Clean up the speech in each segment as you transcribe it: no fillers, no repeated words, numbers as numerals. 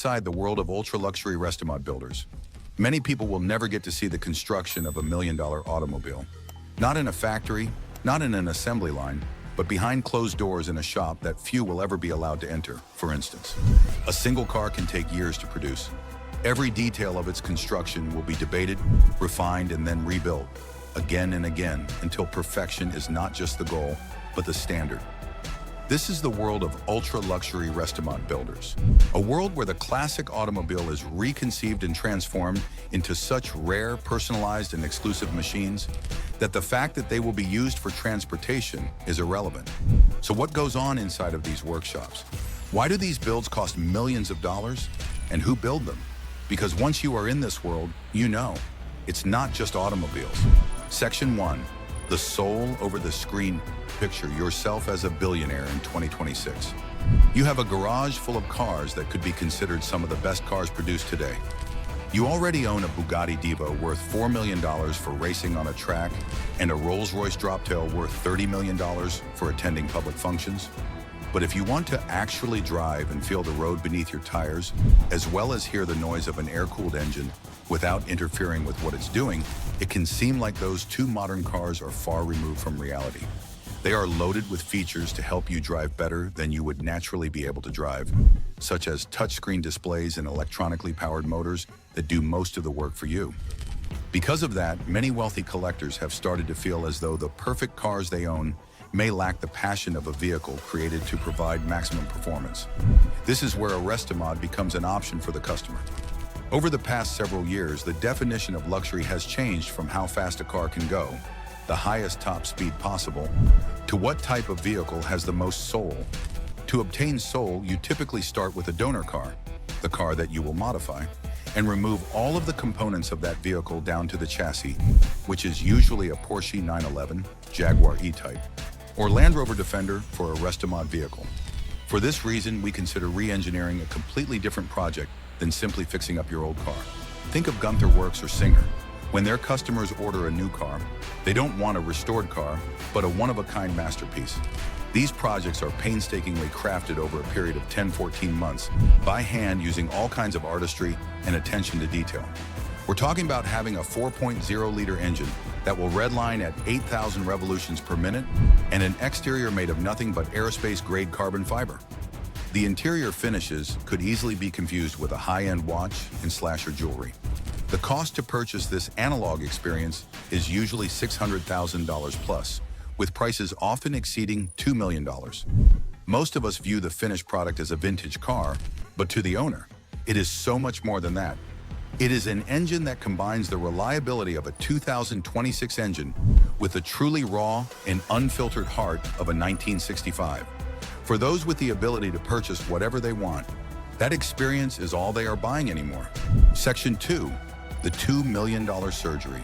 inside the world of ultra-luxury Restomod builders. Many people will never get to see the construction of a million-dollar automobile. Not in a factory, not in an assembly line, but behind closed doors in a shop that few will ever be allowed to enter. For instance, a single car can take years to produce. Every detail of its construction will be debated, refined, and then rebuilt again and again until perfection is not just the goal, but the standard. This is the world of ultra-luxury Restomod builders, a world where the classic automobile is reconceived and transformed into such rare, personalized, and exclusive machines that the fact that they will be used for transportation is irrelevant. So what goes on inside of these workshops? Why do these builds cost millions of dollars? And who build them? Because once you are in this world, you know, it's not just automobiles. Section 1, the soul over the screen. Picture yourself as a billionaire in 2026. You have a garage full of cars that could be considered some of the best cars produced today. You already own a Bugatti Divo worth $4 million for racing on a track and a Rolls-Royce Droptail worth $30 million for attending public functions. But if you want to actually drive and feel the road beneath your tires, as well as hear the noise of an air-cooled engine without interfering with what it's doing, it can seem like those two modern cars are far removed from reality. They are loaded with features to help you drive better than you would naturally be able to drive, such as touchscreen displays and electronically powered motors that do most of the work for you. Because of that, many wealthy collectors have started to feel as though the perfect cars they own may lack the passion of a vehicle created to provide maximum performance. This is where a Restomod becomes an option for the customer. Over the past several years, the definition of luxury has changed from how fast a car can go, the highest top speed possible, to what type of vehicle has the most soul. To obtain soul, you typically start with a donor car, the car that you will modify, and remove all of the components of that vehicle down to the chassis, which is usually a Porsche 911, Jaguar E-Type, or Land Rover Defender for a Restomod vehicle. For this reason, we consider re-engineering a completely different project than simply fixing up your old car. Think of Gunther Works or Singer. When their customers order a new car, they don't want a restored car, but a one-of-a-kind masterpiece. These projects are painstakingly crafted over a period of 10-14 months by hand using all kinds of artistry and attention to detail. We're talking about having a 4.0-liter engine that will redline at 8,000 revolutions per minute and an exterior made of nothing but aerospace-grade carbon fiber. The interior finishes could easily be confused with a high-end watch and slasher jewelry. The cost to purchase this analog experience is usually $600,000 plus, with prices often exceeding $2 million. Most of us view the finished product as a vintage car, but to the owner, it is so much more than that. It is an engine that combines the reliability of a 2026 engine with the truly raw and unfiltered heart of a 1965. For those with the ability to purchase whatever they want, that experience is all they are buying anymore. Section 2, the $2 million surgery.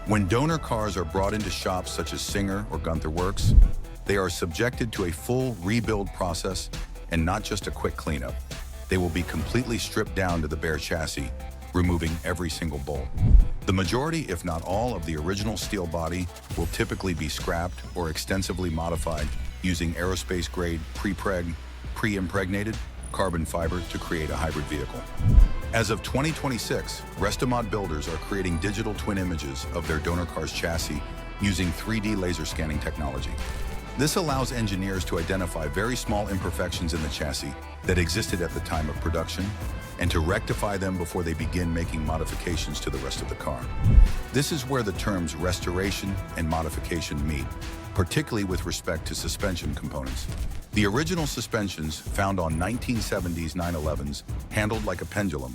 When donor cars are brought into shops such as Singer or Gunther Works, they are subjected to a full rebuild process and not just a quick cleanup. They will be completely stripped down to the bare chassis, removing every single bolt. The majority, if not all, of the original steel body will typically be scrapped or extensively modified using aerospace-grade pre-impregnated carbon fiber to create a hybrid vehicle. As of 2026, Restomod builders are creating digital twin images of their donor car's chassis using 3D laser scanning technology. This allows engineers to identify very small imperfections in the chassis that existed at the time of production and to rectify them before they begin making modifications to the rest of the car. This is where the terms restoration and modification meet, particularly with respect to suspension components. The original suspensions found on 1970s 911s handled like a pendulum,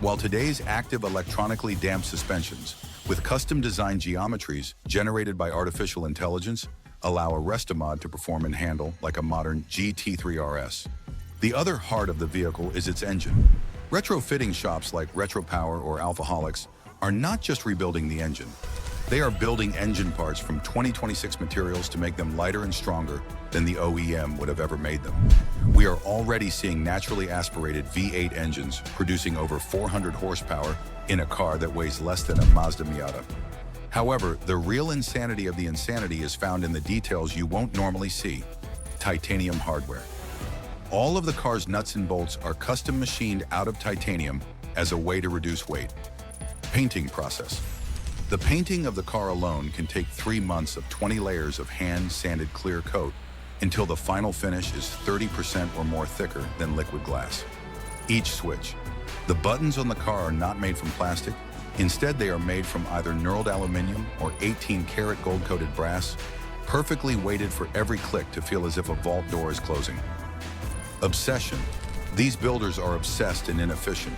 while today's active electronically damped suspensions, with custom-designed geometries generated by artificial intelligence, allow a Restomod to perform and handle like a modern GT3 RS. The other heart of the vehicle is its engine. Retrofitting shops like RetroPower or Alphaholics are not just rebuilding the engine. They are building engine parts from 2026 materials to make them lighter and stronger than the OEM would have ever made them. We are already seeing naturally aspirated V8 engines producing over 400 horsepower in a car that weighs less than a Mazda Miata. However, the real insanity of the insanity is found in the details you won't normally see: titanium hardware. All of the car's nuts and bolts are custom machined out of titanium as a way to reduce weight. Painting process. The painting of the car alone can take 3 months of 20 layers of hand-sanded clear coat until the final finish is 30% or more thicker than liquid glass. Each switch. The buttons on the car are not made from plastic. Instead, they are made from either knurled aluminum or 18-karat gold-coated brass, perfectly weighted for every click to feel as if a vault door is closing. Obsession. These builders are obsessed and inefficient.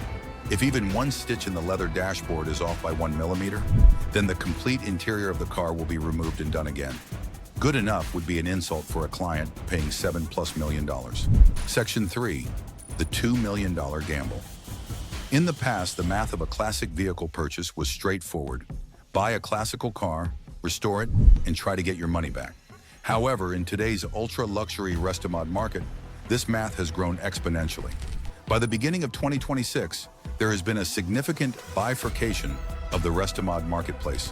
If even one stitch in the leather dashboard is off by 1 millimeter, then the complete interior of the car will be removed and done again. Good enough would be an insult for a client paying $7+ million. Section 3. The $2 million gamble. In the past, the math of a classic vehicle purchase was straightforward. Buy a classical car, restore it, and try to get your money back. However, in today's ultra-luxury Restomod market, this math has grown exponentially. By the beginning of 2026, there has been a significant bifurcation of the Restomod marketplace.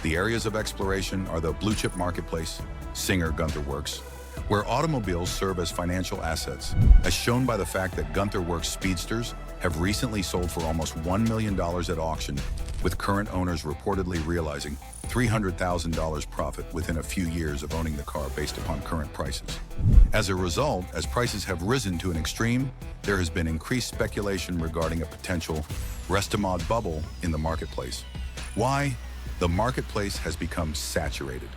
The areas of exploration are the blue-chip marketplace, Singer Gunther Works, where automobiles serve as financial assets, as shown by the fact that Gunther Works speedsters have recently sold for almost $1 million at auction, with current owners reportedly realizing $300,000 profit within a few years of owning the car based upon current prices. As a result, as prices have risen to an extreme, there has been increased speculation regarding a potential Restomod bubble in the marketplace. Why? The marketplace has become saturated.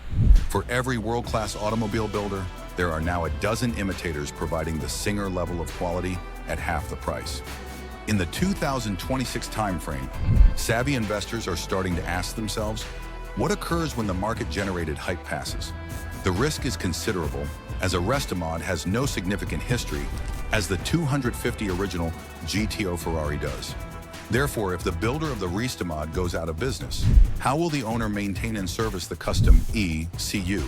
For every world-class automobile builder, there are now a dozen imitators providing the Singer level of quality at half the price. In the 2026 timeframe, savvy investors are starting to ask themselves, what occurs when the market-generated hype passes? The risk is considerable, as a Restomod has no significant history, as the 250 original GTO Ferrari does. Therefore, if the builder of the Restomod goes out of business, how will the owner maintain and service the custom ECU?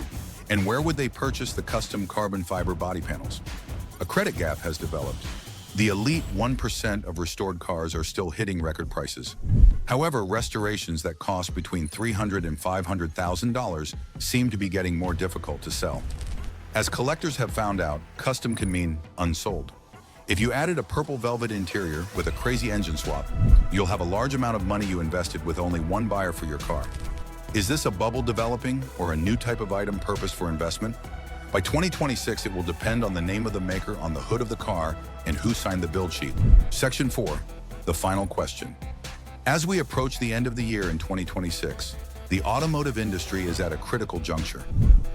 And where would they purchase the custom carbon fiber body panels? A credit gap has developed. The elite 1% of restored cars are still hitting record prices. However, restorations that cost between $300,000 and $500,000 seem to be getting more difficult to sell. As collectors have found out, custom can mean unsold. If you added a purple velvet interior with a crazy engine swap, you'll have a large amount of money you invested with only one buyer for your car. Is this a bubble developing or a new type of item purposed for investment? By 2026, it will depend on the name of the maker on the hood of the car and who signed the build sheet. Section 4. The final question. As we approach the end of the year in 2026, the automotive industry is at a critical juncture.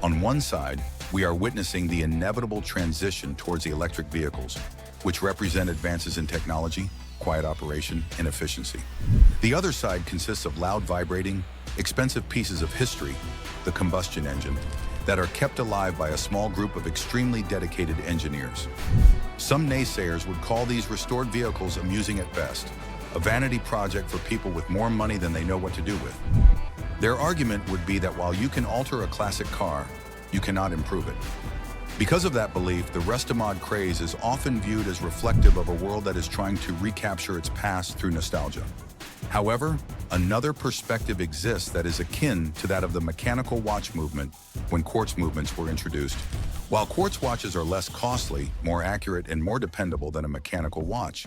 On one side, we are witnessing the inevitable transition towards the electric vehicles, which represent advances in technology, quiet operation, and efficiency. The other side consists of loud vibrating, expensive pieces of history, the combustion engine, that are kept alive by a small group of extremely dedicated engineers. Some naysayers would call these restored vehicles amusing at best, a vanity project for people with more money than they know what to do with. Their argument would be that while you can alter a classic car, you cannot improve it. Because of that belief, the Restomod craze is often viewed as reflective of a world that is trying to recapture its past through nostalgia. However, another perspective exists that is akin to that of the mechanical watch movement when quartz movements were introduced. While quartz watches are less costly, more accurate, and more dependable than a mechanical watch,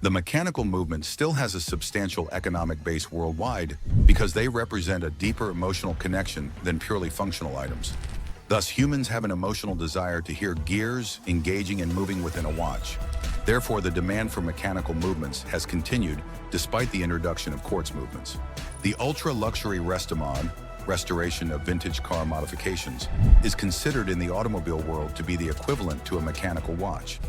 the mechanical movement still has a substantial economic base worldwide because they represent a deeper emotional connection than purely functional items. Thus, humans have an emotional desire to hear gears engaging and moving within a watch. Therefore, the demand for mechanical movements has continued despite the introduction of quartz movements. The ultra-luxury Restomod, restoration of vintage car modifications, is considered in the automobile world to be the equivalent to a mechanical watch.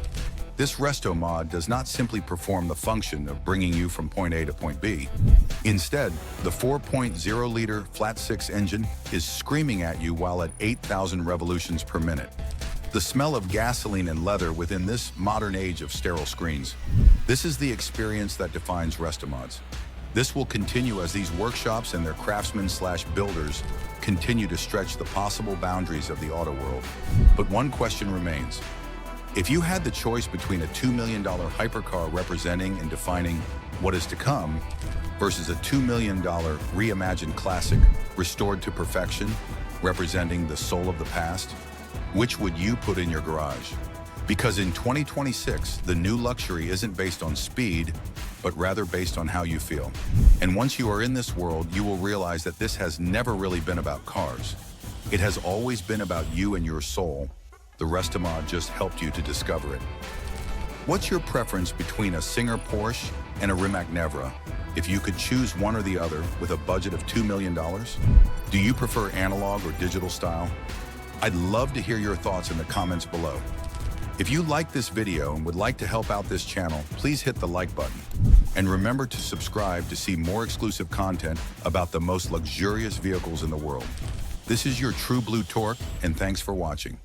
This Restomod does not simply perform the function of bringing you from point A to point B. Instead, the 4.0-liter flat-six engine is screaming at you while at 8,000 revolutions per minute. The smell of gasoline and leather within this modern age of sterile screens. This is the experience that defines Restomods. This will continue as these workshops and their craftsmen/builders continue to stretch the possible boundaries of the auto world. But one question remains. If you had the choice between a $2 million hypercar representing and defining what is to come versus a $2 million reimagined classic restored to perfection, representing the soul of the past, which would you put in your garage? Because in 2026, the new luxury isn't based on speed, but rather based on how you feel. And once you are in this world, you will realize that this has never really been about cars. It has always been about you and your soul. The Restomod just helped you to discover it. What's your preference between a Singer Porsche and a Rimac Nevra? If you could choose one or the other with a budget of $2 million, do you prefer analog or digital style? I'd love to hear your thoughts in the comments below. If you like this video and would like to help out this channel, please hit the like button. And remember to subscribe to see more exclusive content about the most luxurious vehicles in the world. This is your True Blue Torque, and thanks for watching.